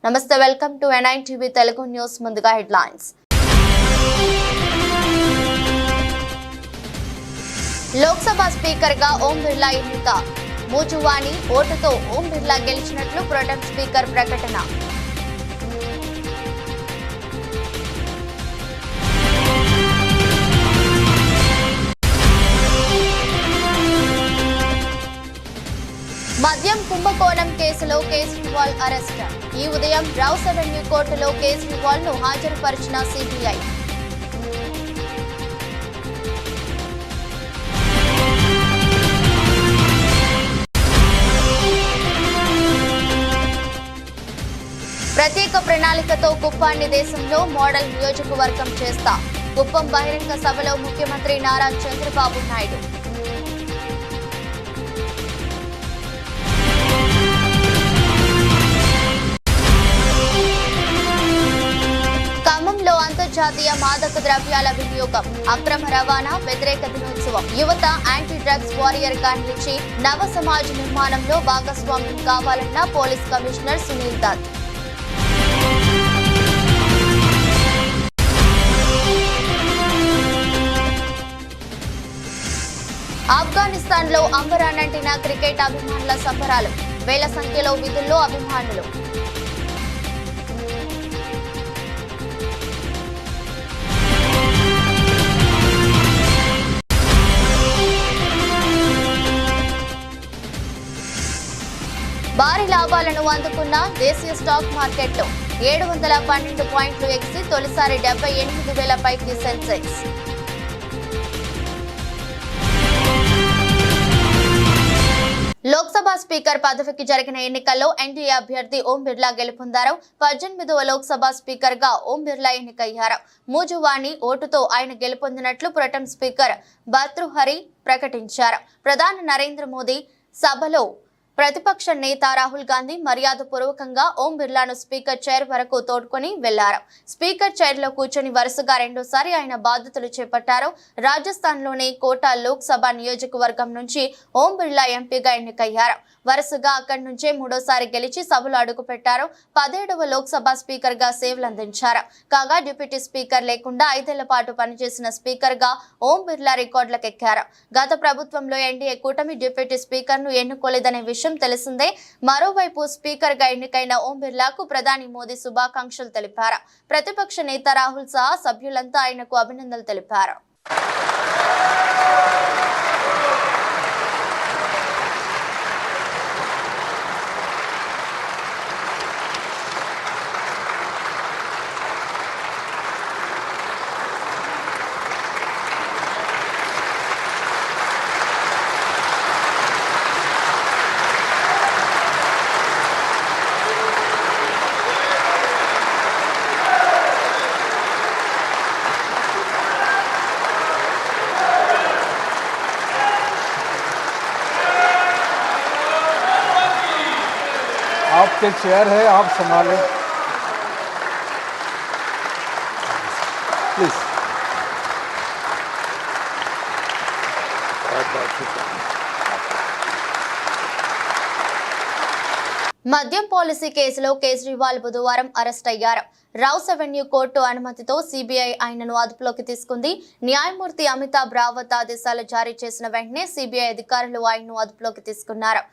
నమస్తే, welcome to N9 TV Telugu news. ముందుగా headlines. Lok Sabha speaker గా ఓం బిర్లా ఎన్నిక. మూజువాణి ఓటుతో ఓం బిర్లా గెలిచినట్లు ప్రొటెం స్పీకర్ ప్రకటన. మద్యం కుంభకోణం కేసులో కేజ్రీవాల్ అరెస్ట్. ఈ ఉదయం రౌస్ అవెన్యూ కోర్టులో కేజ్రీవాల్ ను హాజరుపరిచిన సిబిఐ. ప్రత్యేక ప్రణాళికతో కుప్పాన్ని దేశంలో మోడల్ నియోజకవర్గం చేస్తా. కుప్పం బహిరంగ సభలో ముఖ్యమంత్రి నారా చంద్రబాబు నాయుడు. ఖమ్మంలో అంతర్జాతీయ మాదక ద్రవ్యాల వినియోగం, అక్రమ రవాణా వ్యతిరేక దినోత్సవం. యువత యాంటీ డ్రగ్స్ వారియర్ గా నిలిచి నవ సమాజ్ నిర్మాణంలో భాగస్వామ్యం కావాలన్న పోలీస్ కమిషనర్ సునీల్ దత్. ఆఫ్ఘనిస్తాన్ లో అంబరానంటిన క్రికెట్ అభిమానుల సంబరాలు. వేల సంఖ్యలో విధుల్లో అభిమానులు. భారీ లాభాలను అందుకున్న దేశీయ స్టాక్ మార్కెట్లో 712 పాయింట్లు ఎగిసి తొలిసారి 78,000 పైకి సెన్సెక్స్. లోక్సభ స్పీకర్ పదవికి జరిగిన ఎన్నికల్లో ఎన్డీఏ అభ్యర్థి ఓం బిర్లా గెలుపొందారు. 18వ లోక్సభ స్పీకర్ గా ఓం బిర్లా ఎన్నికయ్యారు. మూజువాణి ఓటుతో ఆయన గెలుపొందినట్లు ప్రొటెం స్పీకర్ భర్తృహరి ప్రకటించారు. ప్రధాని నరేంద్ర మోదీ సభలో ప్రతిపక్ష నేత రాహుల్ గాంధీ మర్యాదపూర్వకంగా ఓం బిర్లాను స్పీకర్ చైర్ వరకు తోడ్కొని వెళ్లారు. స్పీకర్ చైర్ లో కూర్చొని వరుసగా రెండోసారి ఆయన బాధ్యతలు చేపట్టారు. రాజస్థాన్ లోని కోటా లోక్సభ నియోజకవర్గం నుంచి ఓం బిర్లా ఎంపీగా ఎన్నికయ్యారు. వరుసగా అక్కడి నుంచే మూడోసారి గెలిచి సభలో అడుగుపెట్టారు. 17వ లోక్సభ స్పీకర్ గా సేవలు అందించారు. కాగా డిప్యూటీ స్పీకర్ లేకుండా 5 ఏళ్ల పాటు పనిచేసిన స్పీకర్ గా ఓం బిర్లా రికార్డులకెక్కారు. గత ప్రభుత్వంలో ఎన్డీఏ కూటమి డిప్యూటీ స్పీకర్ ను ఎన్నుకోలేదనే విషయం తెలిసిందే. మరోవైపు స్పీకర్ గా ఎన్నికైన ఓం బిర్లాకు ప్రధాని మోదీ శుభాకాంక్షలు తెలిపారు. ప్రతిపక్ష నేత రాహుల్ సహా సభ్యులంతా ఆయనకు అభినందనలు తెలిపారు. आपके चेयर है, आप संभालें प्लीज। మద్యం పాలసీ కేసులో కేజ్రీవాల్ బుధవారం అరెస్ట్ అయ్యారు. రౌస్ అవెన్యూ కోర్టు అనుమతితో సిబిఐ ఆయనను అదుపులోకి తీసుకుంది. న్యాయమూర్తి అమితాబ్ రావత్ ఆదేశాలు జారీ చేసిన వెంటనే సిబిఐ అధికారులు ఆయన్ను అదుపులోకి తీసుకున్నారు.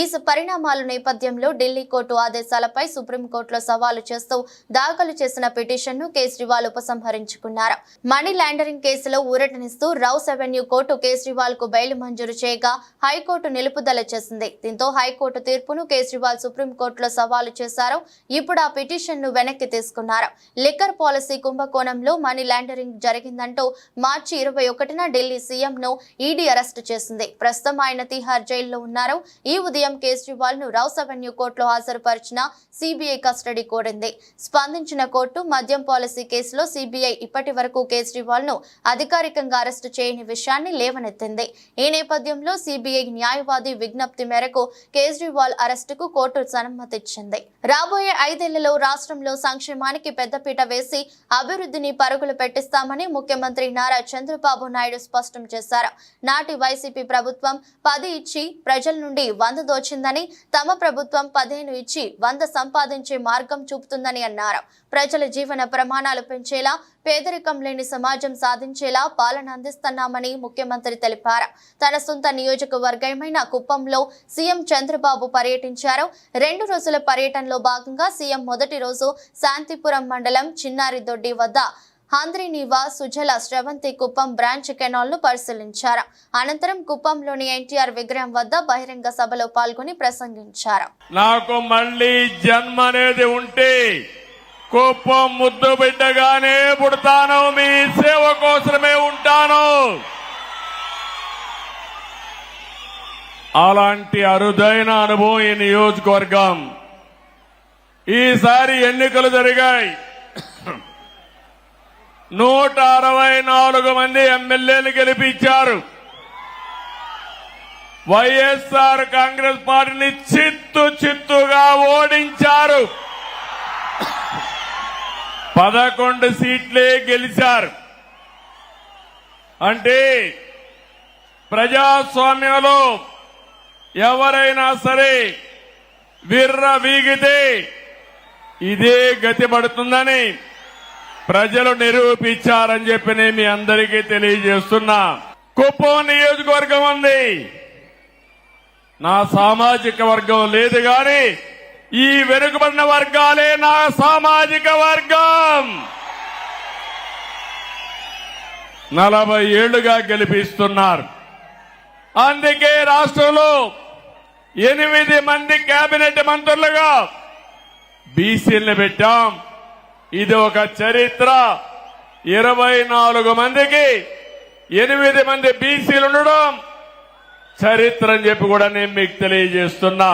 ఈ పరిణామాల నేపథ్యంలో ఢిల్లీ కోర్టు ఆదేశాలపై సుప్రీంకోర్టులో సవాలు చేస్తూ దాఖలు చేసిన పిటిషన్ను కేజ్రీవాల్ ఉపసంహరించుకున్నారు. మనీ లాండరింగ్ కేసులో ఊరటనిస్తూ రౌస్ అవెన్యూ కోర్టు కేజ్రీవాల్ కు బెయిల్ మంజూరు చేయగా హైకోర్టు నిలుపుదల చేసింది. దీంతో హైకోర్టు తీర్పును కేజ్రీవాల్ సుప్రీంకోర్టులో సవాలు చేశారు. ఇప్పుడు ఆ పిటిషన్ ను వెనక్కి తీసుకున్నారు. లిక్కర్ పాలసీ కుంభకోణంలో మనీ లాండరింగ్ జరిగిందంటూ మార్చి 21న ఢిల్లీ సీఎం ను ఈడీ అరెస్టు చేసింది. ప్రస్తుతం ఆయన తిహార్ జైల్లో ఉన్నారు. ఈ ఉదయం కేజ్రీవాల్ ను రౌస్ అవెన్యూ కోర్టులో హాజరుపరిచిన సిబిఐ కస్టడీ కోరింది. స్పందించిన కోర్టు మద్యం పాలసీ కేసులో సిబిఐ ఇప్పటి వరకు కేజ్రీవాల్ ను అధికారికంగా అరెస్టు చేయని విషయాన్ని లేవనెత్తింది. ఈ నేపథ్యంలో సిబిఐ న్యాయవాది విజ్ఞప్తి మేరకు కేజ్రీవాల్ అరెస్టుకు కోర్టు సమ్మతిచ్చింది. రాబోయే 5 ఏళ్లలో రాష్ట్రంలో సంక్షేమానికి పెద్దపీట వేసి అభివృద్ధిని పరుగులు పెట్టిస్తామని ముఖ్యమంత్రి నారా చంద్రబాబు నాయుడు స్పష్టం చేశారు. నాటి వైసీపీ ప్రభుత్వం 10 ఇచ్చి ప్రజల నుండి 100 దోచిందని, తమ ప్రభుత్వం 15 ఇచ్చి 100 సంపాదించే మార్గం చూపుతుందని అన్నారు. ప్రజల జీవన ప్రమాణాలు పెంచేలా, పేదరికం లేని సమాజం సాధించేలా పాలన అందిస్తున్నామని ముఖ్యమంత్రి తెలిపారు. తన సొంత నియోజకవర్గమైన కుప్పంలో సీఎం చంద్రబాబు పర్యటించారు. 2 రోజుల పర్యటనలో భాగంగా సీఎం మొదటి రోజు శాంతిపురం మండలం చిన్నారిదొడ్డి వద్ద ఆంధ్రీనివా సుజల శ్రవంతి కుప్పం బ్రాంచ్ కెనాల్ ను పరిశీలించారు. అనంతరం కుప్పంలోని ఎన్టీఆర్ విగ్రహం వద్ద బహిరంగ సభలో పాల్గొని ప్రసంగించారు. నాకు మళ్ళీ జన్మ అనేది ఉంటే కుప్పం ముద్దు బిడ్డగానే పుడతాను, మీ సేవ కోసమే ఉంటాను. అలాంటి అరుదైన అనుభవం ఈ నియోజకవర్గం. ఈసారి ఎన్నికలు జరిగాయి. 164 మంది ఎమ్మెల్యేలు గెలిపించారు. వైఎస్ఆర్ కాంగ్రెస్ పార్టీని చిత్తుగా ఓడించారు. 11 సీట్లే గెలిచారు. అంటే ప్రజాస్వామ్యంలో ఎవరైనా సరే విర్ర వీగితే ఇదే గతి పడుతుందని ప్రజలు నిరూపించారని చెప్పి నేను మీ అందరికీ తెలియజేస్తున్నా. కుప్పం నియోజకవర్గం ఉంది, నా సామాజిక వర్గం లేదు గాని ఈ వెనుకబడిన వర్గాలే నా సామాజిక వర్గం. 40 ఏళ్లుగా గెలిపిస్తున్నారు. అందుకే రాష్ట్రంలో 8 మంది కేబినెట్ మంత్రులుగా బీసీలను పెట్టాం. ఇది ఒక చరిత్ర. 24 మందికి 8 మంది బీసీలు ఉండడం చరిత్ర అని చెప్పి కూడా నేను మీకు తెలియజేస్తున్నా.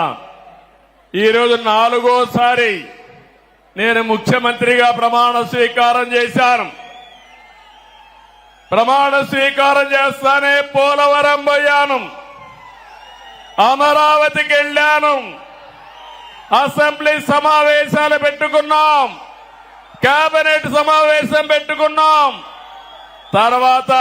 ఈరోజు 4వసారి నేను ముఖ్యమంత్రిగా ప్రమాణ స్వీకారం చేశాను. ప్రమాణ స్వీకారం చేస్తానే పోలవరం పోయాను, అమరావతికి వెళ్లాను, అసెంబ్లీ సమావేశాలు పెట్టుకున్నాం, కేబినెట్ సమావేశం పెట్టుకున్నాం. తర్వాత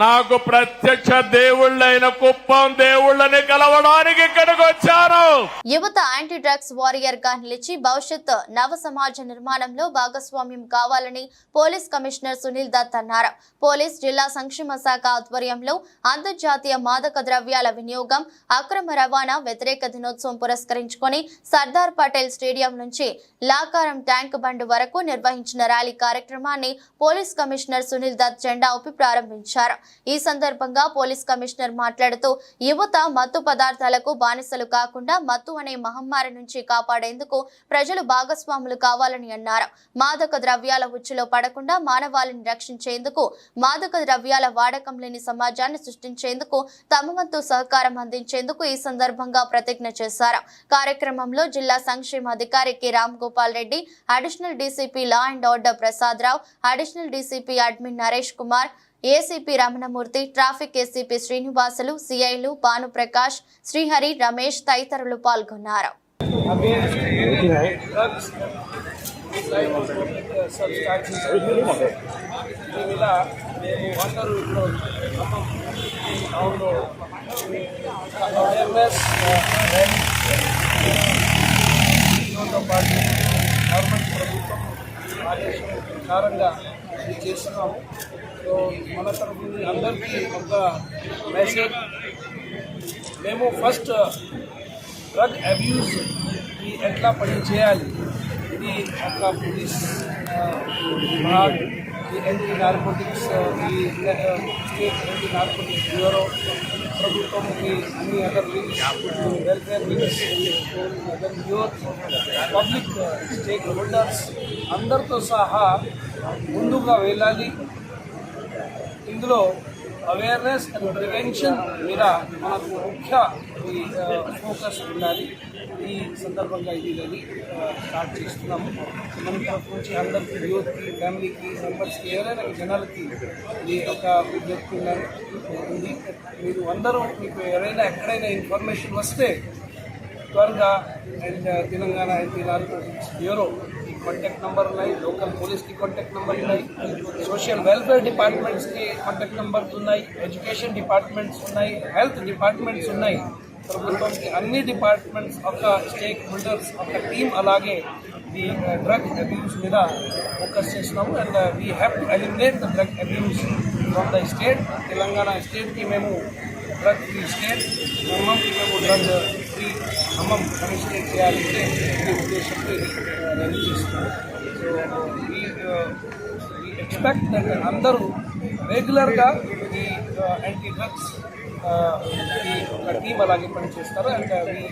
నాకు ప్రత్యక్ష దేవుళ్ళైన కుప్పం దేవుళ్ళని కలవడానికి ఇక్కడికి వచ్చాను. యువత యాంటీ డ్రగ్స్ వారియర్ గా నిలిచి భవిష్యత్ నవ సమాజ నిర్మాణంలో భాగస్వామ్యం కావాలని పోలీస్ కమిషనర్ సునీల్ దత్ అన్నారు. పోలీస్ జిల్లా సంక్షేమ శాఖ ఆధ్వర్యంలో అంతర్జాతీయ మాదక ద్రవ్యాల వినియోగం, అక్రమ రవాణా వ్యతిరేక దినోత్సవం పురస్కరించుకొని సర్దార్ పటేల్ స్టేడియం నుంచి లాకారం ట్యాంక్ బండ్ వరకు నిర్వహించిన ర్యాలీ కార్యక్రమాన్ని పోలీస్ కమిషనర్ సునీల్ దత్ జెండా ఊపి ప్రారంభించారు. ఈ సందర్భంగా పోలీస్ కమిషనర్ మాట్లాడుతూ యువత మత్తు పదార్థాలకు బానిసలు కాకుండా మత్తు అనే మహమ్మారి నుంచి కాపాడేందుకు ప్రజలు భాగస్వాములు కావాలని అన్నారు. మాదక ద్రవ్యాల ఉచ్చులో పడకుండా మానవాళిని రక్షించేందుకు, మాదక ద్రవ్యాల వాడకం లేని సమాజాన్ని సృష్టించేందుకు తమ వంతు సహకారం అందించేందుకు ఈ సందర్భంగా ప్రతిజ్ఞ చేశారు. కార్యక్రమంలో జిల్లా సంక్షేమ అధికారి K Ram Gopal Reddy, additional DCP law and order Prasad Rao, additional DCP admin Naresh Kumar, ACP Ramanamurthy, traffic ACP Srinivasulu, సిఐలు భానుప్రకాష్, శ్రీహరి, రమేష్ తదితరులు పాల్గొన్నారు. చేస్తున్నాము. సో మన తరఫు అందరికీ ఒక మెసేజ్, మేము ఫస్ట్ డ్రగ్ అబ్యూజ్ ఎట్లా పని చేయాలి, ఇది ఒక పోలీస్ విభాగ్, ఈ యాంటీ నార్కోటిక్స్, ఈ స్టేట్ యాంటీ నార్కోటిక్స్ బ్యూరో, ప్రభుత్వంకి అన్ని other wings, welfare wings, other youth, public stake holders అందరితో సహా ముందుగా వెళ్ళాలి. ఇందులో అవేర్నెస్ అండ్ ప్రివెన్షన్ మీద మనకు ముఖ్య ఫోకస్ ఉండాలి. ఈ సందర్భంగా ఇది స్టార్ట్ చేస్తున్నాము. మన తరఫు నుంచి అందరికీ, యూత్కి, ఫ్యామిలీకి, మెంబర్స్కి, ఎవరైనా జనాలకి ఇది ఒక విజ్ఞప్తి ఉంది. మీరు అందరూ మీకు ఎవరైనా ఎక్కడైనా ఇన్ఫర్మేషన్ వస్తే త్వరగా and Telangana anti narcotics bureau contact number ఉన్నాయి, లోకల్ పోలీస్కి కాంటాక్ట్ నంబర్ ఉన్నాయి, సోషల్ వెల్ఫేర్ డిపార్ట్మెంట్స్కి కాంటాక్ట్ నంబర్స్ ఉన్నాయి, ఎడ్యుకేషన్ డిపార్ట్మెంట్స్ ఉన్నాయి, హెల్త్ డిపార్ట్మెంట్స్ ఉన్నాయి. ప్రభుత్వంకి అన్ని డిపార్ట్మెంట్స్ ఒక స్టేక్ హోల్డర్స్ ఒక టీమ్ అలాగే ది డ్రగ్ అబ్యూస్ మీద ఫోకస్ చేసినాము. And we have to eliminate the drug abuse from the state. Telangana స్టేట్కి మేము డ్రగ్ ఫ్రీ స్టేట్, ఖమ్మంకి మేము డ్రగ్ ఫ్రీ ఖమ్మం కమిషనరేట్ చేయాలంటే ఈ ఉద్దేశంతో రన్ చేస్తున్నాము. సో వీ ఎక్స్పెక్ట్ దట్ అందరూ రెగ్యులర్గా ఈ యాంటీ డ్రగ్స్ ఈ ఒక టీమ్ అలాగే పనిచేస్తారు. And we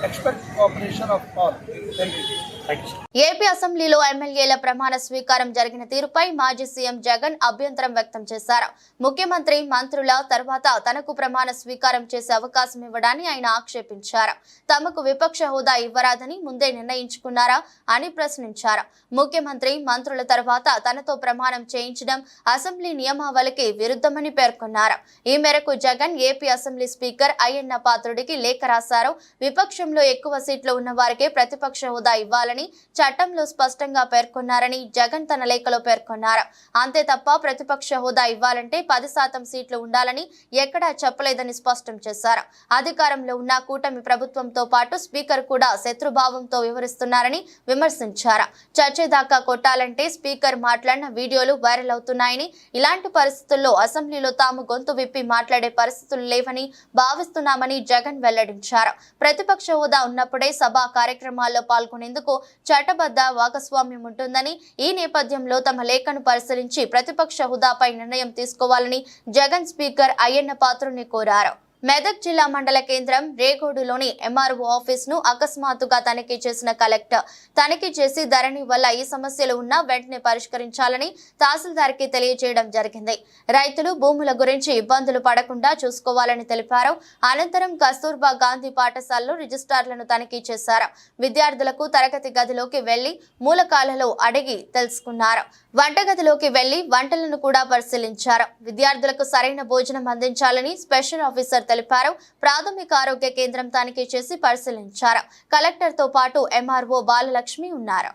expect cooperation of all. Thank you. AP అసెంబ్లీలో ఎమ్మెల్యేల ప్రమాణ స్వీకారం జరిగిన తీరుపై మాజీ సీఎం జగన్ అభ్యంతరం వ్యక్తం చేశారు. ముఖ్యమంత్రి మంత్రుల తర్వాత తనకు ప్రమాణ స్వీకారం చేసే అవకాశం ఇవ్వడాన్ని ఆయన ఆక్షేపించారు. తమకు విపక్ష హోదా ఇవ్వరాదని ముందే నిర్ణయించుకున్నారా అని ప్రశ్నించారు. ముఖ్యమంత్రి మంత్రుల తర్వాత తనతో ప్రమాణం చేయించడం అసెంబ్లీ నియమావళికి విరుద్ధమని పేర్కొన్నారు. ఈ మేరకు Jagan AP assembly speaker Ayyanna పాత్రుడికి లేఖ రాశారు. విపక్షంలో ఎక్కువ సీట్లు ఉన్న వారికే ప్రతిపక్ష హోదా ఇవ్వాలని చట్టంలో స్పష్టంగా పేర్కొన్నారని జగన్ తన లేఖలో పేర్కొన్నారు. అంతే తప్ప ప్రతిపక్ష హోదా ఇవ్వాలంటే 10% సీట్లు ఉండాలని ఎక్కడా చెప్పలేదని స్పష్టం చేశారు. అధికారంలో ఉన్న కూటమి ప్రభుత్వంతో పాటు స్పీకర్ కూడా శత్రుభావంతో వ్యవహరిస్తున్నారని విమర్శించారు. చర్చేదాకా కొట్టాలంటే స్పీకర్ మాట్లాడిన వీడియోలు వైరల్ అవుతున్నాయని, ఇలాంటి పరిస్థితుల్లో అసెంబ్లీలో తాము గొంతు విప్పి మాట్లాడే పరిస్థితులు లేవని భావిస్తున్నామని జగన్ వెల్లడించారు. ప్రతిపక్ష హోదా ఉన్నప్పుడే సభా కార్యక్రమాల్లో పాల్గొనేందుకు చట్టబద్ధ భాగస్వామ్యం ఉంటుందని, ఈ నేపథ్యంలో తమ లేఖను పరిశీలించి ప్రతిపక్ష హోదాపై నిర్ణయం తీసుకోవాలని జగన్ స్పీకర్ అయ్యన్న పాత్రుడిని కోరారు. మెదక్ జిల్లా మండల కేంద్రం రేగోడులోని ఎంఆర్ఓ ఆఫీస్ ను అకస్మాత్తుగా తనిఖీ చేసిన కలెక్టర్ తనిఖీ చేసి ధరణి వల్ల ఈ సమస్యలు ఉన్నా వెంటనే పరిష్కరించాలని తహసీల్దార్ కి తెలియజేయడం జరిగింది. రైతులు భూముల గురించి ఇబ్బందులు పడకుండా చూసుకోవాలని తెలిపారు. అనంతరం కస్తూర్బా గాంధీ పాఠశాలలో రిజిస్ట్రార్లను తనిఖీ చేశారు. విద్యార్థులకు తరగతి గదిలోకి వెళ్లి మూలకాలలో అడిగి తెలుసుకున్నారు. వంటగదిలోకి వెళ్లి వంటలను కూడా పరిశీలించారు. విద్యార్థులకు సరైన భోజనం అందించాలని స్పెషల్ ఆఫీసర్ తెలిపారు. ప్రాథమిక ఆరోగ్య కేంద్రం తనిఖీ చేసి పరిశీలించారు. కలెక్టర్ తో పాటు ఎంఆర్ఓ బాలలక్ష్మి ఉన్నారు.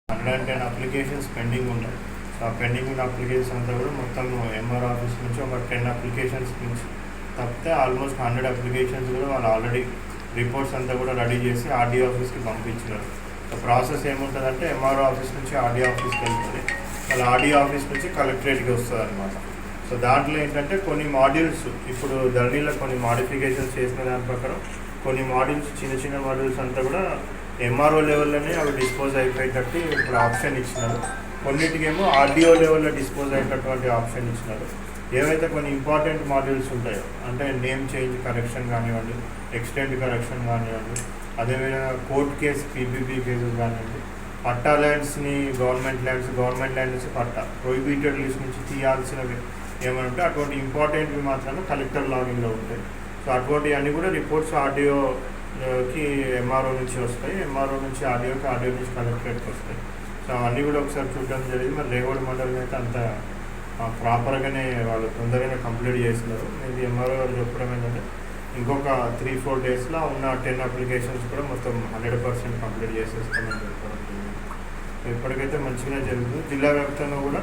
110 అప్లికేషన్స్ పెండింగ్ ఉన్నాయి. సో ఆ పెండింగ్ ఉన్న అప్లికేషన్స్ అంతా కూడా మొత్తం ఎంఆర్ ఆఫీస్ నుంచి ఒక 10 అప్లికేషన్స్ నుంచి తప్పితే ఆల్మోస్ట్ 100 అప్లికేషన్స్ కూడా వాళ్ళు ఆల్రెడీ రిపోర్ట్స్ అంతా కూడా రెడీ చేసి ఆర్డీఓ ఆఫీస్కి పంపించినారు. సో ప్రాసెస్ ఏముంటుందంటే ఎంఆర్ఓ ఆఫీస్ నుంచి ఆర్డీఓ ఆఫీస్కి వెళ్తుంది, వాళ్ళ ఆర్డీఓ ఆఫీస్ నుంచి కలెక్టరేట్కి వస్తుంది అనమాట. సో దాంట్లో ఏంటంటే కొన్ని మాడ్యూల్స్ ఇప్పుడు ధరణిలో కొన్ని మాడిఫికేషన్స్ చేసిన దాని ప్రకారం కొన్ని మాడ్యూల్స్ చిన్న చిన్న మాడ్యూల్స్ అంతా కూడా ఎంఆర్ఓ లెవెల్లోనే అవి డిస్పోజ్ అయిపోయేటట్టు ఇప్పుడు ఆప్షన్ ఇచ్చినారు. కొన్నిటికేమో ఆర్డీఓ లెవెల్లో డిస్పోజ్ అయ్యేటటువంటి ఆప్షన్ ఇచ్చినారు. ఏవైతే కొన్ని ఇంపార్టెంట్ మాడ్యూల్స్ ఉంటాయో అంటే నేమ్ చేంజ్ కరెక్షన్ కానివ్వండి, ఎక్స్టెంట్ కరెక్షన్ కానివ్వండి, అదేవిధంగా కోర్ట్ కేసు పీపీపీ కేసెస్ కానివ్వండి, పట్టా ల్యాండ్స్ని గవర్నమెంట్ ల్యాండ్స్ పట్టా ప్రొహిబిటెడ్ లిస్ట్ నుంచి తీయాల్సినవి ఏమైనా ఉంటే అటువంటి ఇంపార్టెంట్వి మాత్రమే కలెక్టర్ లాగిన్లో ఉంటాయి. సో అటువంటివన్నీ కూడా రిపోర్ట్స్ ఆర్డీఓకి ఎంఆర్ఓ నుంచి వస్తాయి, ఎంఆర్ఓ నుంచి ఆర్డీఓకి, ఆర్డీఓ నుంచి కలెక్టరేట్కి వస్తాయి. సో అవన్నీ కూడా ఒకసారి చూడడం జరిగింది. మరి రేగోడ్ మండలం అయితే అంత ప్రాపర్గానే వాళ్ళు తొందరగానే కంప్లీట్ చేస్తున్నారు. ఇది ఎంఆర్ఓ గారు చెప్పడం ఏంటంటే ఇంకొక 3-4 డేస్లో ఉన్న 10 అప్లికేషన్స్ కూడా మొత్తం 100% కంప్లీట్ చేసేస్తామని చెప్పడం జరిగింది. ఇప్పటికైతే మంచిగా జరుగుతుంది. జిల్లా వ్యాప్తంగా కూడా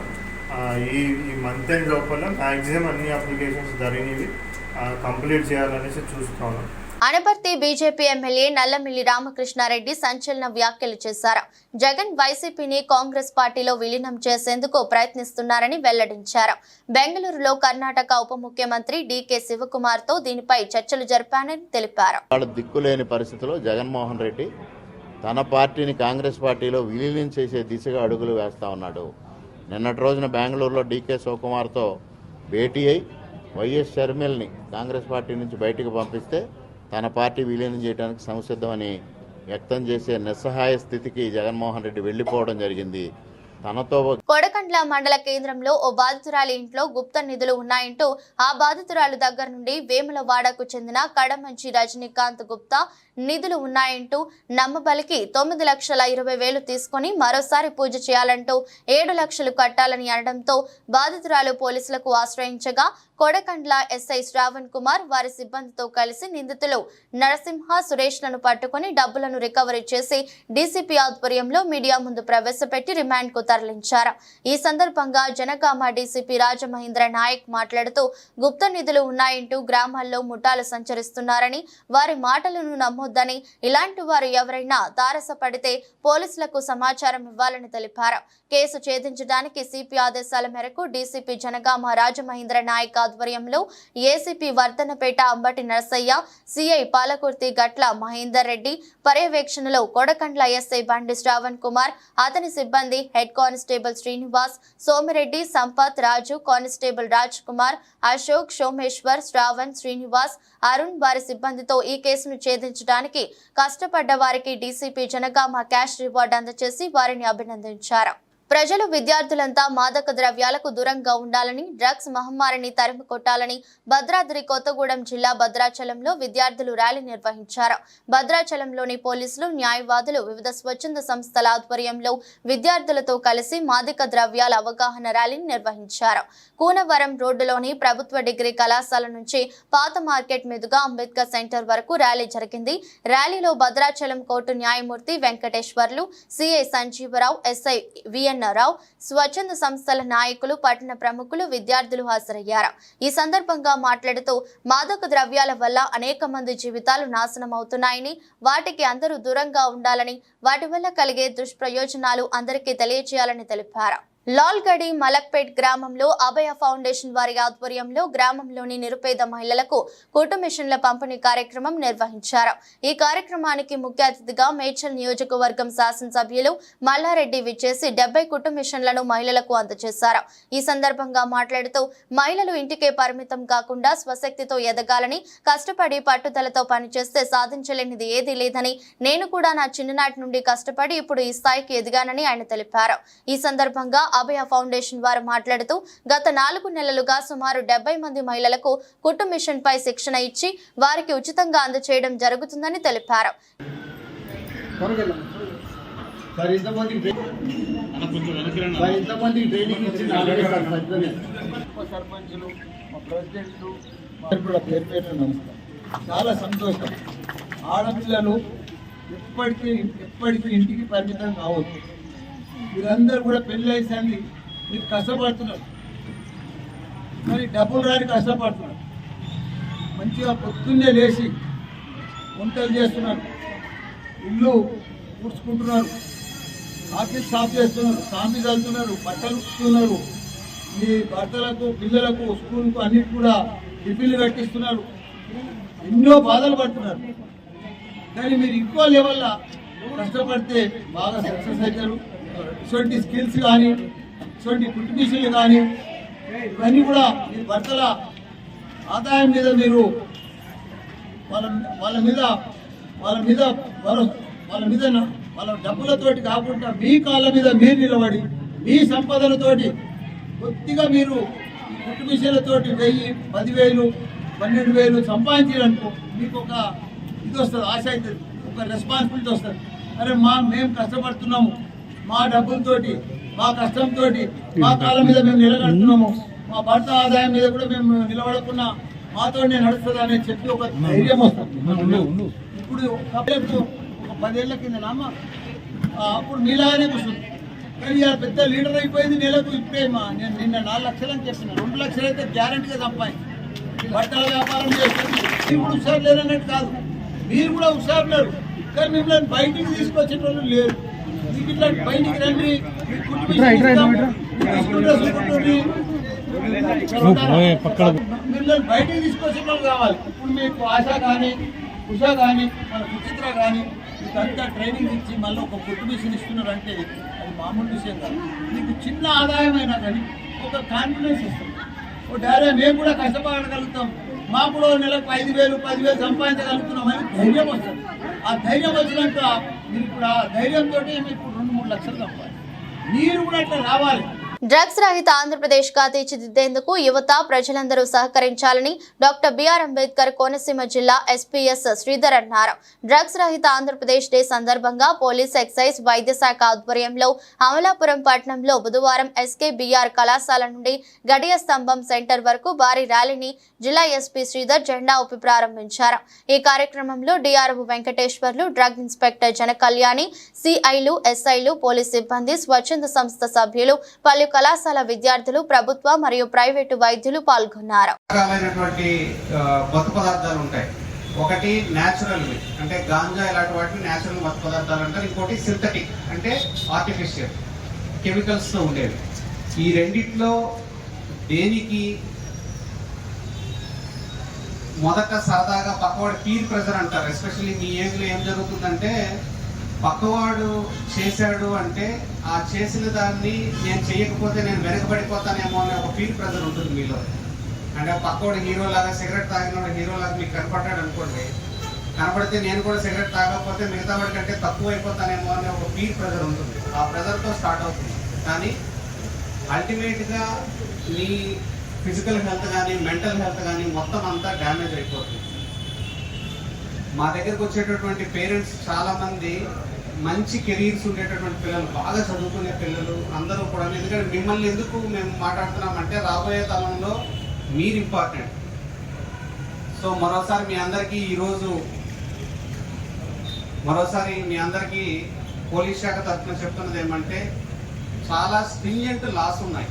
ఈ మంత్ ఎండ్ లోపల మ్యాక్సిమం అన్ని అప్లికేషన్స్ జరిగినవి కంప్లీట్ చేయాలనేసి చూస్తున్నాం. అనపర్తి బీజేపీ ఎమ్మెల్యే నల్లమిల్లి రామకృష్ణారెడ్డి సంచలన వ్యాఖ్యలు చేశారు. జగన్ వైసీపీని కాంగ్రెస్ పార్టీలో విలీనం చేసేందుకు ప్రయత్నిస్తున్నారని వెల్లడించారు. బెంగళూరులో కర్ణాటక ఉప ముఖ్యమంత్రి డీకే శివకుమార్ తో దీనిపై చర్చలు జరిపానని తెలిపారు. దిక్కులేని పరిస్థితిలో జగన్మోహన్ రెడ్డి తన పార్టీని కాంగ్రెస్ పార్టీలో విలీనం చేసే దిశగా అడుగులు వేస్తా ఉన్నాడు. నిన్నటి రోజున బెంగళూరులో డీకే శివకుమార్తో భేటీ అయి వైఎస్ షర్మిల్ని కాంగ్రెస్ పార్టీ నుంచి బయటకు పంపిస్తే తన పార్టీ విలీనం చేయడానికి సంసిద్ధమని వ్యక్తం చేసే నిస్సహాయ స్థితికి జగన్మోహన్ రెడ్డి వెళ్లిపోవడం జరిగింది. కొడకండ్ల మండల కేంద్రంలో ఓ బాధితురాలి ఇంట్లో గుప్త నిధులు ఉన్నాయంటూ ఆ బాధితురాలు దగ్గర నుండి వేములవాడకు చెందిన కడమంచి రజనీకాంత్ గుప్తా నిధులు ఉన్నాయంటూ నమ్మబలికి 9,20,000 తీసుకుని మరోసారి పూజ చేయాలంటూ 7 లక్షలు కట్టాలని అనడంతో బాధితురాలు పోలీసులకు ఆశ్రయించగా కొడకండ్ల ఎస్ఐ శ్రావణ్ కుమార్ వారి సిబ్బందితో కలిసి నిందితులు నరసింహ సురేష్లను పట్టుకుని డబ్బులను రికవరీ చేసి డీసీపీ ఆధ్వర్యంలో మీడియా ముందు ప్రవేశపెట్టి రిమాండ్కు తరలించారు. ఈ సందర్భంగా జనగామ డీసీపీ రాజమహేంద్ర నాయక్ మాట్లాడుతూ గుప్త నిధులు ఉన్నాయంటూ గ్రామాల్లో ముఠాలు సంచరిస్తున్నారని, వారి మాటలను నమ్మొద్దని, ఇలాంటి వారు ఎవరైనా తారసపడితే పోలీసులకు సమాచారం ఇవ్వాలని తెలిపారు. కేసు ఛేదించడానికి సిపి ఆదేశాల మేరకు డీసీపీ జనగామ రాజమహేంద్ర నాయక్ ఆధ్వర్యంలో ఏసీపీ వర్ధనపేట అంబటి నరసయ్య, సిఐ పాలకుర్తి గట్ల మహేందర్ రెడ్డి పర్యవేక్షణలో కొడకండ్ల ఎస్ఐ బండి శ్రావణ్ కుమార్, అతని సిబ్బంది హెడ్ కానిస్టేబుల్ శ్రీనివాస్, సోమిరెడ్డి, సంపత్, రాజు, కానిస్టేబుల్ రాజ్ కుమార్, అశోక్, సోమేశ్వర్, శ్రావణ్, శ్రీనివాస్, అరుణ్ వారి సిబ్బందితో ఈ కేసును ఛేదించడానికి కష్టపడ్డ వారికి డీసీపీ జనగామ క్యాష్ రివార్డు అందజేసి వారిని అభినందించారు. ప్రజలు, విద్యార్థులంతా మాదక ద్రవ్యాలకు దూరంగా ఉండాలని, డ్రగ్స్ మహమ్మారిని తరిమి కొట్టాలని భద్రాద్రి కొత్తగూడెం జిల్లా భద్రాచలంలో విద్యార్థులు ర్యాలీ నిర్వహించారు. భద్రాచలంలోని పోలీసులు, న్యాయవాదులు, వివిధ స్వచ్ఛంద సంస్థల ఆధ్వర్యంలో విద్యార్థులతో కలిసి మాదక ద్రవ్యాల అవగాహన ర్యాలీని నిర్వహించారు. కూనవరం రోడ్డులోని ప్రభుత్వ డిగ్రీ కళాశాల నుంచి పాత మార్కెట్ మీదుగా అంబేద్కర్ సెంటర్ వరకు ర్యాలీ జరిగింది. ర్యాలీలో భద్రాచలం కోర్టు న్యాయమూర్తి Venkateswarlu, CI Sanjeevarao, SI VN Rao, స్వచ్ఛంద సంస్థల నాయకులు, పట్టణ ప్రముఖులు, విద్యార్థులు హాజరయ్యారు. ఈ సందర్భంగా మాట్లాడుతూ మాదక ద్రవ్యాల వల్ల అనేక మంది జీవితాలు నాశనం అవుతున్నాయని, వాటికి అందరూ దూరంగా ఉండాలని, వాటి వల్ల కలిగే దుష్ప్రయోజనాలు అందరికీ తెలియజేయాలని తెలిపారు. లాల్గడి మలక్పేట్ గ్రామంలో అభయ ఫౌండేషన్ వారి ఆధ్వర్యంలో గ్రామంలోని నిరుపేద మహిళలకు కుట్టు మిషన్ల పంపిణీ కార్యక్రమం నిర్వహించారు. ఈ కార్యక్రమానికి ముఖ్య అతిథిగా మేడ్చల్ నియోజకవర్గం శాసనసభ్యులు మల్లారెడ్డి విచ్చేసి 70 కుట్టు మిషన్లను మహిళలకు అందజేశారు. ఈ సందర్భంగా మాట్లాడుతూ మహిళలు ఇంటికే పరిమితం కాకుండా స్వశక్తితో ఎదగాలని, కష్టపడి పట్టుదలతో పనిచేస్తే సాధించలేనిది ఏదీ లేదని, నేను కూడా నా చిన్ననాటి నుండి కష్టపడి ఇప్పుడు ఈ స్థాయికి ఎదిగానని ఆయన తెలిపారు. ఈ సందర్భంగా అభయ ఫౌండేషన్ వారు మాట్లాడుతూ గత 4 నెలలుగా సుమారు 70 మంది మహిళలకు కుట్టు మిషన్ పై శిక్షణ ఇచ్చి వారికి ఉచితంగా అందజేయడం జరుగుతుందని తెలిపారు. చాలా సంతోషం. ఆడపిల్లలు ఎప్పటికీ ఇంటికి పరిమితం కావచ్చు. మీరందరూ కూడా పెళ్ళి అయ్యింది, మీరు కష్టపడుతున్నారు, మరి డబ్బులు రాని కష్టపడుతున్నారు. మంచిగా పొద్దున్నే లేచి వంటలు చేస్తున్నారు, ఇల్లు కూర్చుకుంటున్నారు, ఆఫీస్ సాఫ్ చేస్తున్నారు, సామి చల్లుతున్నారు, బట్టలు ఉతుకుతున్నారు, మీ భర్తలకు, పిల్లలకు, స్కూల్కు అన్నిటి కూడా టిఫిన్లు కట్టిస్తున్నారు. ఎన్నో బాధలు పడుతున్నారు. కానీ మీరు ఇంకో లెవెల్లో కష్టపడితే బాగా సక్సెస్ అవుతారు. ఇటువంటి స్కిల్స్ కానీ, ఇటువంటి కుట్టు మిషన్లు కానీ, ఇవన్నీ కూడా మీ భర్తల ఆదాయం మీద మీరు వాళ్ళ డబ్బులతోటి కాకుండా మీ కాళ్ళ మీద మీరు నిలబడి మీ సంపదలతోటి కొద్దిగా మీరు ఈ కుట్టు మిషన్లతోటి 1000, 10,000, 12,000 సంపాదించాలనుకో మీకు ఒక ఇది వస్తుంది, ఆశ అవుతుంది, ఒక రెస్పాన్సిబిలిటీ వస్తుంది. అరే మేము కష్టపడుతున్నాము, మా డబ్బులతోటి, మా కష్టంతో మా కాళ్ళ మీద మేము నిలబడుతున్నాము, మా భర్త ఆదాయం మీద కూడా మేము నిలబడకున్నా మాతో నడుస్తుంది అని చెప్పి ఒక ధైర్యం వస్తుంది. ఇప్పుడు ఒక 10 ఏళ్ల కింద నామ అప్పుడు మీలాగానే కూర్చుంది. కానీ పెద్ద లీడర్ అయిపోయింది. నెలకు ఇప్పుడే నేను నిన్న 4 లక్షలు అని చెప్పిన, 2 లక్షలు అయితే గ్యారంటీగా సంపాదించి బట్టల వ్యాపారం చేస్తుంది. ఇప్పుడు హుషారు లేరన్నట్టు కాదు, మీరు కూడా హుషారు లేరు. కానీ మిమ్మల్ని బయటికి తీసుకొచ్చేటోళ్ళు లేరు. మీకు ఇట్లా బయటికి రండి, మిమ్మల్ని బయటికి తీసుకొచ్చేటోళ్ళు కావాలి. ఇప్పుడు మీకు ఆశ కానీ, ఉషా కానీ, మన సుచిత్ర కానీ మీకంతా ట్రైనింగ్ ఇచ్చి మళ్ళీ ఒక కుట్టు మిషన్ ఇస్తున్నారంటే అది మామూలు విషయం కాదు. మీకు చిన్న ఆదాయం అయినా కానీ ఒక కాన్ఫిడెన్స్ ఇస్తుంది. ఓ డాడీ మేము కూడా కష్టపడగలుగుతాం, మాకు కూడా నెలకు 5,000, 10,000 సంపాదించగలుగుతున్నాం అని ధైర్యం వస్తుంది. ఆ ధైర్యం వచ్చినాక మీరు ఇప్పుడు ఆ ధైర్యంతో మీకు 2-3 లక్షలు సంపాదించాలి. మీరు కూడా అట్లా రావాలి. డ్రగ్స్ రహిత ఆంధ్రప్రదేశ్ గా తీర్చిదిద్దేందుకు యువత ప్రజలందరూ సహకరించాలని డాక్టర్ బిఆర్ అంబేద్కర్ కోనసీమ జిల్లా ఎస్పీఎస్ శ్రీధర్ అన్నారు. డ్రగ్స్ రహిత ఆంధ్రప్రదేశ్ డే సందర్భంగా పోలీస్ ఎక్సైజ్ వైద్య శాఖ ఆధ్వర్యంలో అమలాపురం పట్టణంలో బుధవారం ఎస్కేబీఆర్ కళాశాల నుండి గడియ స్తంభం సెంటర్ వరకు భారీ ర్యాలీని జిల్లా ఎస్పీ శ్రీధర్ జెండా ఊపి ప్రారంభించారు. ఈ కార్యక్రమంలో డిఆర్ఓ వెంకటేశ్వర్లు, డ్రగ్ ఇన్స్పెక్టర్ జనకళ్యాణి, సిఐలు, ఎస్ఐలు, పోలీస్ సిబ్బంది, స్వచ్ఛంద సంస్థ సభ్యులు, పలు కళాశాల విద్యార్థులు, ప్రభుత్వ మరియు ప్రైవేటు వైద్యులు పాల్గొన్నారు. మత్తు పదార్థాలు ఉంటాయి. ఒకటి న్యాచురల్ అంటే గాంజా ఇలాంటి వాటిని న్యాచురల్ మత్తు పదార్థాలు అంటారు. ఇంకోటి సింథటిక్ అంటే ఆర్టిఫిషియల్ కెమికల్స్ తో ఉండేవి. ఈ రెండిట్లో దేనికి మొదట సరదాగా పక్కవాడు పీర్ ప్రెజర్ అంటారు. ఎస్పెషల్లీ మీ ఏజ్ లో ఏం జరుగుతుందంటే పక్కవాడు చేశాడు అంటే ఆ చేసిన దాన్ని నేను చేయకపోతే నేను వెనకబడిపోతానేమో అనే ఒక పీర్ ప్రెజర్ ఉంటుంది మీలో. అంటే పక్కవాడు హీరోలాగా సిగరెట్ తాగినవాడు హీరోలాగా మీకు కనపడ్డాడు అనుకోండి, కనపడితే నేను కూడా సిగరెట్ తాగకపోతే మిగతా వాడి కంటే తక్కువ అయిపోతానేమో అనే ఒక పీర్ ప్రెజర్ ఉంటుంది. ఆ ప్రెజర్తో స్టార్ట్ అవుతుంది. కానీ అల్టిమేట్గా నీ ఫిజికల్ హెల్త్ కానీ మెంటల్ హెల్త్ కానీ మొత్తం అంతా డ్యామేజ్ అయిపోతుంది. మా దగ్గరకు వచ్చేటటువంటి పేరెంట్స్ చాలా మంది మంచి కెరీర్స్ ఉండేటటువంటి పిల్లలు, బాగా చదువుకునే పిల్లలు అందరూ కూడా. ఎందుకంటే మిమ్మల్ని ఎందుకు మేము మాట్లాడుతున్నామంటే రాబోయే తరంలో మీరు ఇంపార్టెంట్. సో మరోసారి మీ అందరికీ పోలీస్ శాఖ తరఫున చెప్తున్నది ఏమంటే చాలా స్ట్రింజెంట్ లాస్ ఉన్నాయి.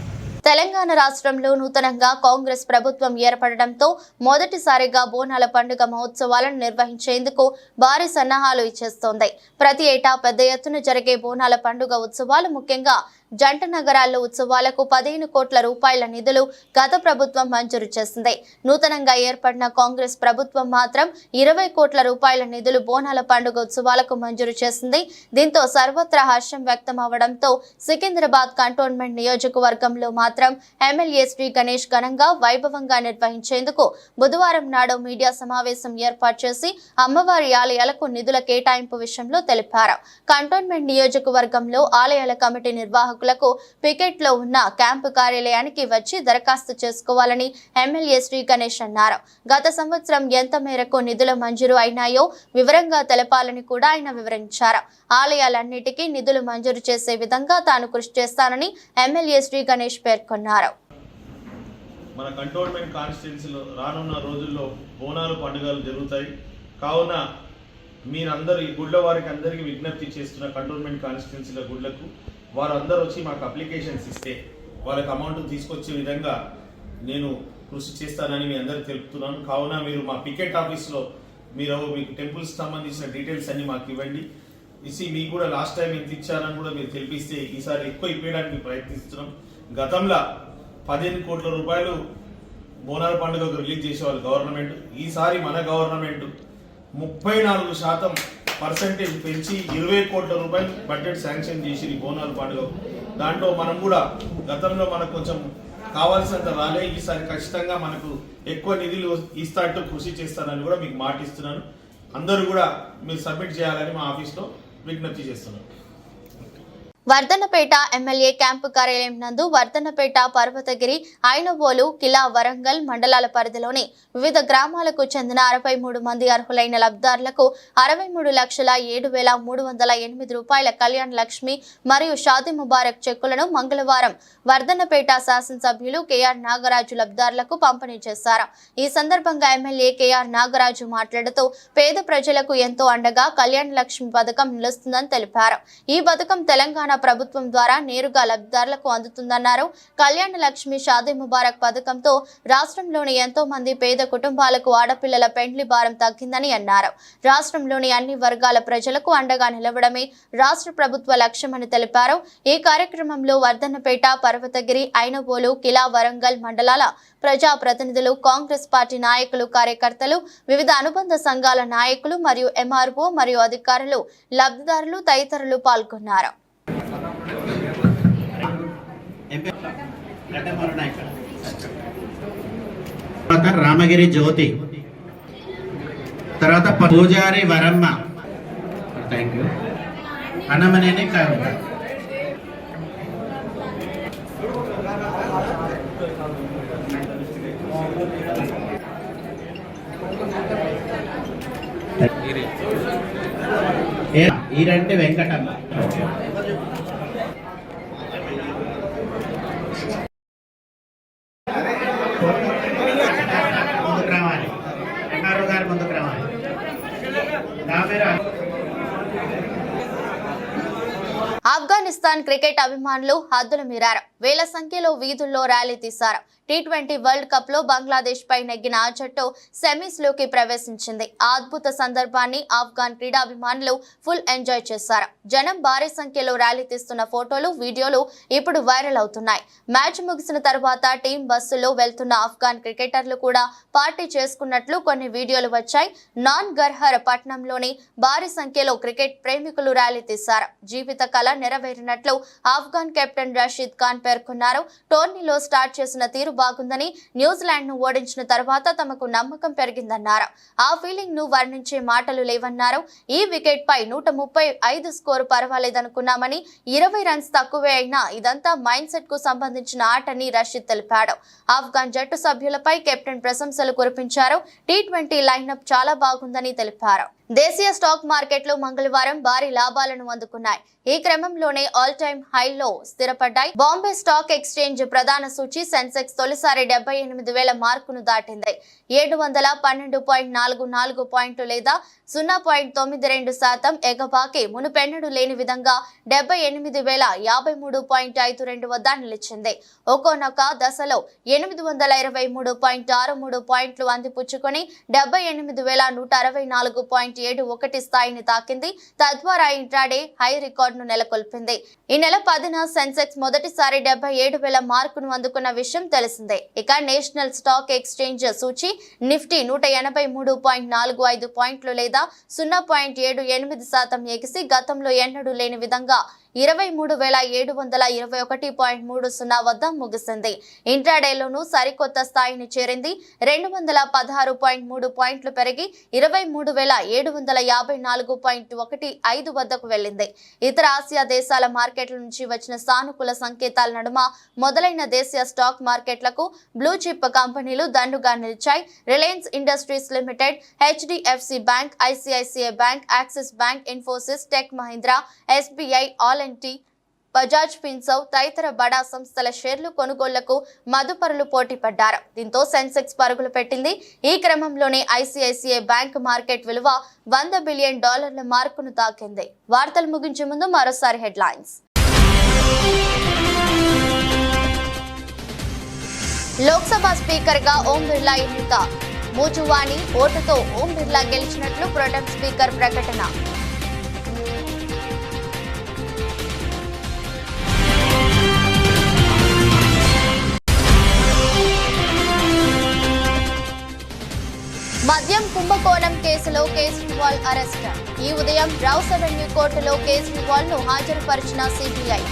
తెలంగాణ రాష్ట్రంలో నూతనంగా కాంగ్రెస్ ప్రభుత్వం ఏర్పడడంతో మొదటిసారిగా బోనాల పండుగ మహోత్సవాలను నిర్వహించేందుకు భారీ సన్నాహాలు ఇచ్చేస్తోంది. ప్రతి ఏటా పెద్ద ఎత్తున జరిగే బోనాల పండుగ ఉత్సవాలు, ముఖ్యంగా జంట నగరాల్లో ఉత్సవాలకు 15 కోట్ల రూపాయల నిధులు గత ప్రభుత్వం మంజూరు చేసింది. నూతనంగా ఏర్పడిన కాంగ్రెస్ ప్రభుత్వం మాత్రం 20 కోట్ల రూపాయల నిధులు బోనాల పండుగ ఉత్సవాలకు మంజూరు చేసింది. దీంతో సర్వత్రా హర్షం వ్యక్తం అవడంతో సికింద్రాబాద్ కంటోన్మెంట్ నియోజకవర్గంలో మాత్రం ఎమ్మెల్యే శ్రీ గణేష్ ఘనంగా వైభవంగా నిర్వహించేందుకు బుధవారం నాడు మీడియా సమావేశం ఏర్పాటు చేసి అమ్మవారి ఆలయాలకు నిధుల కేటాయింపు విషయంలో తెలిపారు. కంటోన్మెంట్ నియోజకవర్గంలో ఆలయాల కమిటీ నిర్వాహకులకు పికెట్ లో ఉన్న క్యాంపు కార్యాలయానికి వచ్చి దరఖాస్తు చేసుకోవాలని ఎమ్మెల్యే శ్రీ గణేష్ అన్నారు. గత సంవత్సరం ఎంత మేరకు నిధులు మంజూరు అయినాయో వివరంగా తెలపాలని కూడా ఆయన వివరించారు. ఆలయాలన్నిటికీ నిధులు మంజూరు చేసే విధంగా తాను కృషి చేస్తానని ఎమ్మెల్యే శ్రీ గణేష్ పేర్కొన్నారు. మన కంటోన్మెంట్ కాన్స్టిట్యున్సీలో రానున్న రోజుల్లో బోనాలు పండుగలు జరుగుతాయి. కావున మీరందరూ ఈ గుళ్ళ వారికి అందరికీ విజ్ఞప్తి చేస్తున్న కంటోన్మెంట్ కాన్స్టిట్యున్సీల గుళ్ళకు వారందరూ వచ్చి మాకు అప్లికేషన్స్ ఇస్తే వాళ్ళకి అమౌంట్ తీసుకొచ్చే విధంగా నేను కృషి చేస్తానని మీ అందరికీ తెలుపుతున్నాను. కావున మీరు మా పికెట్ ఆఫీస్లో మీకు టెంపుల్స్ సంబంధించిన డీటెయిల్స్ అన్ని మాకు ఇవ్వండి. మీకు కూడా లాస్ట్ టైం ఎంత ఇచ్చారని కూడా మీరు తెలిపిస్తే ఈసారి ఎక్కువ ఇవ్వడానికి ప్రయత్నిస్తున్నాం. గతంలో 15 కోట్ల రూపాయలు బోనాల పండుగకు రిలీజ్ చేసేవాళ్ళు గవర్నమెంట్. ఈసారి మన గవర్నమెంట్ 34% పెంచి 20 కోట్ల రూపాయలు బడ్జెట్ శాంక్షన్ చేసి బోనాల పండుగ. దాంట్లో మనం కూడా గతంలో మనకు కొంచెం కావాల్సినంత రాలే, ఈసారి ఖచ్చితంగా మనకు ఎక్కువ నిధులు ఇస్తాంటూ కృషి చేస్తానని కూడా మీకు మాటిస్తున్నాను. అందరూ కూడా మీరు సబ్మిట్ చేయాలని మా ఆఫీస్లో విజ్ఞప్తి చేస్తున్నాను. వర్ధన్నపేట ఎమ్మెల్యే క్యాంపు కార్యాలయం నందు వర్ధన్నపేట, పర్వతగిరి, ఐనవోలు, కిలా, వరంగల్ మండలాల పరిధిలోని వివిధ గ్రామాలకు చెందిన 63 మంది అర్హులైన లబ్ధిదారులకు 63,07,308 రూపాయల కళ్యాణ లక్ష్మి మరియు షాదీ ముబారక్ చెక్కులను మంగళవారం వర్ధన్నపేట శాసనసభ్యులు కేఆర్ నాగరాజు లబ్ధిదారులకు పంపిణీ చేశారు. ఈ సందర్భంగా ఎమ్మెల్యే కేఆర్ నాగరాజు మాట్లాడుతూ పేద ప్రజలకు ఎంతో అండగా కళ్యాణ లక్ష్మి పథకం నిలుస్తుందని తెలిపారు. ఈ పథకం తెలంగాణ ప్రభుత్వం ద్వారా నేరుగా లబ్ధిదారులకు అందుతుందన్నారు. కళ్యాణ లక్ష్మి, షాదీ ముబారక్ పథకంతో రాష్ట్రంలోని ఎంతో మంది పేద కుటుంబాలకు ఆడపిల్లల పెండ్లి భారం తగ్గిందని అన్నారు. రాష్ట్రంలోని అన్ని వర్గాల ప్రజలకు అండగా నిలవడమే రాష్ట్ర ప్రభుత్వ లక్ష్యమని తెలిపారు. ఈ కార్యక్రమంలో వర్ధన్నపేట, పర్వతగిరి, ఐనవోలు, కిలా, వరంగల్ మండలాల ప్రజా ప్రతినిధులు, కాంగ్రెస్ పార్టీ నాయకులు, కార్యకర్తలు, వివిధ అనుబంధ సంఘాల నాయకులు మరియు ఎంఆర్ఓ మరియు అధికారులు, లబ్ధిదారులు తదితరులు పాల్గొన్నారు. రామగిరి జ్యోతి, తర్వాత పూజారి వరమ్మ, థ్యాంక్ యూ, అన్నమనేని కవిత. ఈరంటే వెంకటమ్మ. ముందుకు రావాలి, ఎంఆర్ఓ గారు ముందుకు రావాలి. ఆఫ్ఘనిస్తాన్ క్రికెట్ అభిమానులు హద్దులు మీరారు. వేల సంఖ్యలో వీధుల్లో ర్యాలీ తీశారు. T20 వరల్డ్ కప్ లో బంగ్లాదేశ్ పై నెగ్గిన ఆ జట్టు సెమీస్ లోకి ప్రవేశించింది. ఆ అద్భుత సందర్భాన్ని ఆఫ్ఘాన్ క్రీడాభిమానులు ఫుల్ ఎంజాయ్ చేశారు. జనం భారీ సంఖ్యలో ర్యాలీ తీస్తున్న ఫోటోలు, వీడియోలు ఇప్పుడు వైరల్ అవుతున్నాయి. మ్యాచ్ ముగిసిన తర్వాత టీం బస్సులో వెళ్తున్న ఆఫ్ఘాన్ క్రికెటర్లు కూడా పార్టీ చేసుకున్నట్లు కొన్ని వీడియోలు వచ్చాయి. నాన్ గర్హర్ పట్టణంలోని భారీ సంఖ్యలో క్రికెట్ ప్రేమికులు ర్యాలీ తీశారు. జీవిత కళ నెరవేరినట్లు ఆఫ్ఘాన్ కెప్టెన్ రషీద్ ఖాన్ పేర్కొన్నారు. టోర్నీలో స్టార్ట్ చేసిన తీరు బాగుందని, న్యూజిలాండ్ ను ఓడించిన తర్వాత తమకు నమ్మకం పెరిగిందన్నారు. ఆ ఫీలింగ్ ను వర్ణించే మాటలు లేవన్నారు. ఈ వికెట్ పై 135 స్కోరు పర్వాలేదనుకున్నామని, 20 రన్స్ తక్కువే అయినా ఇదంతా మైండ్ సెట్ కు సంబంధించిన ఆటని రషీద్ తెలిపాడు. ఆఫ్ఘాన్ జట్టు సభ్యులపై కెప్టెన్ ప్రశంసలు కురిపించారు. T20 లైనప్ చాలా బాగుందని తెలిపారు. దేశీయ స్టాక్ మార్కెట్లు మంగళవారం భారీ లాభాలను అందుకున్నాయి. ఈ క్రమంలోనే ఆల్ టైమ్ హైలో స్థిరపడ్డాయి. బాంబే స్టాక్ ఎక్స్చేంజ్ ప్రధాన సూచి సెన్సెక్స్ తొలిసారి 78,000 మార్కును దాటింది. 712.44 పాయింట్లు లేదా 0.92% ఎగబాకి మునుపెన్నడూ లేని విధంగా 78,053.52 వద్ద నిలిచింది. ఒక్కొక్క దశలో 823.63 పాయింట్లు అందిపుచ్చుకొని 78,164.71 స్థాయిని తాకింది. తద్వారా ఇంట్రాడే హై రికార్డును నెలకొల్పింది. ఈ నెల 10న సెన్సెక్స్ మొదటిసారి 77,000 మార్కును అందుకున్న విషయం తెలిసిందే. ఇక నేషనల్ స్టాక్ ఎక్స్చేంజ్ సూచి నిఫ్టీ 183.45 పాయింట్లు లేదా 0.78% ఎగిసి గతంలో ఎన్నడూ లేని విధంగా 23,721.30 వద్ద ముగిసింది. ఇంట్రాడేలోనూ సరికొత్త స్థాయిని చేరింది. 216.3 పాయింట్లు పెరిగి 23,754.15 వద్దకు వెళ్లింది. ఇతర ఆసియా దేశాల మార్కెట్ల నుంచి వచ్చిన సానుకూల సంకేతాల నడుమ మొదలైన దేశీయ స్టాక్ మార్కెట్లకు బ్లూ చిప్ కంపెనీలు దండుగా నిలిచాయి. Reliance Industries Limited, HDFC bank, ICICI bank, Axis bank, Infosys, Tech Mahindra, SBI, L and T, Bajaj Finserv తదితర బడా సంస్థల షేర్లు కొనుగోళ్లకు మదుపరులు పోటీ పడ్డారు. దీంతో సెన్సెక్స్ పరుగులు పెట్టింది. ఈ క్రమంలోనే ICICI బ్యాంక్ మార్కెట్ విలువ $100 బిలియన్ మార్కును తాకింది. వార్తలు ముగించే ముందు మరోసారి హెడ్లైన్స్. లోక్సభ స్పీకర్ గా ఓం బిర్లా ఎన్నిక. మూజువాణి ఓటుతో ఓం బిర్లా గెలిచినట్లు ప్రొటెం స్పీకర్ ప్రకటన. మద్యం కుంభకోణం కేసులో కేజ్రీవాల్ అరెస్ట్. ఈ ఉదయం రౌస్ అవెన్యూ కోర్టులో కేజ్రీవాల్ ను హాజరుపరిచిన CBI.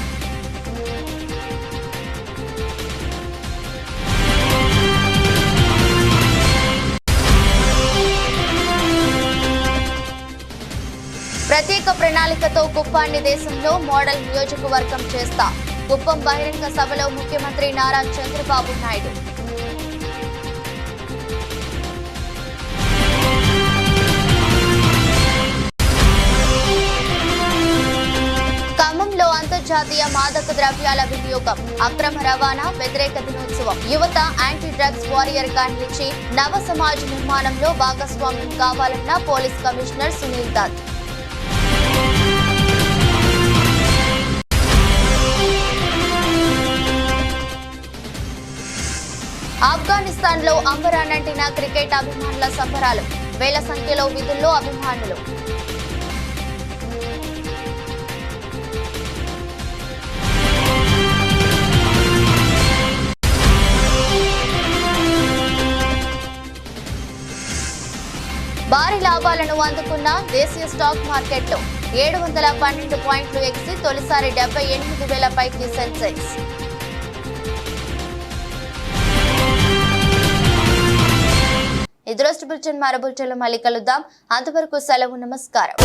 ప్రత్యేక ప్రణాళికతో కుప్పాన్ని దేశంలో మోడల్ నియోజకవర్గం చేస్తా. కుప్పం బహిరంగ సభలో ముఖ్యమంత్రి నారా చంద్రబాబు నాయుడు. ఖమ్మంలో అంతర్జాతీయ మాదక ద్రవ్యాల వినియోగం, అక్రమ రవాణా వ్యతిరేక దినోత్సవం. యువత యాంటీ డ్రగ్స్ వారియర్ గా నిలిచి నవ సమాజ్ నిర్మాణంలో భాగస్వామ్యం కావాలన్న పోలీస్ కమిషనర్ సునీల్ దత్. ఆఫ్ఘనిస్తాన్ లో అంబరానంటిన క్రికెట్ అభిమానుల సంబరాలు. వేల సంఖ్యలో విధుల్లో అభిమానులు. భారీ లాభాలను అందుకున్న దేశీయ స్టాక్ మార్కెట్లో 712 పాయింట్లు ఎగిసి తొలిసారి 78,000 పైకి సెన్సెక్స్. ఈ దృష్టి బులెటిన్ మరో బులెటిన్లో మళ్ళీ కలుద్దాం. అంతవరకు సెలవు. నమస్కారం.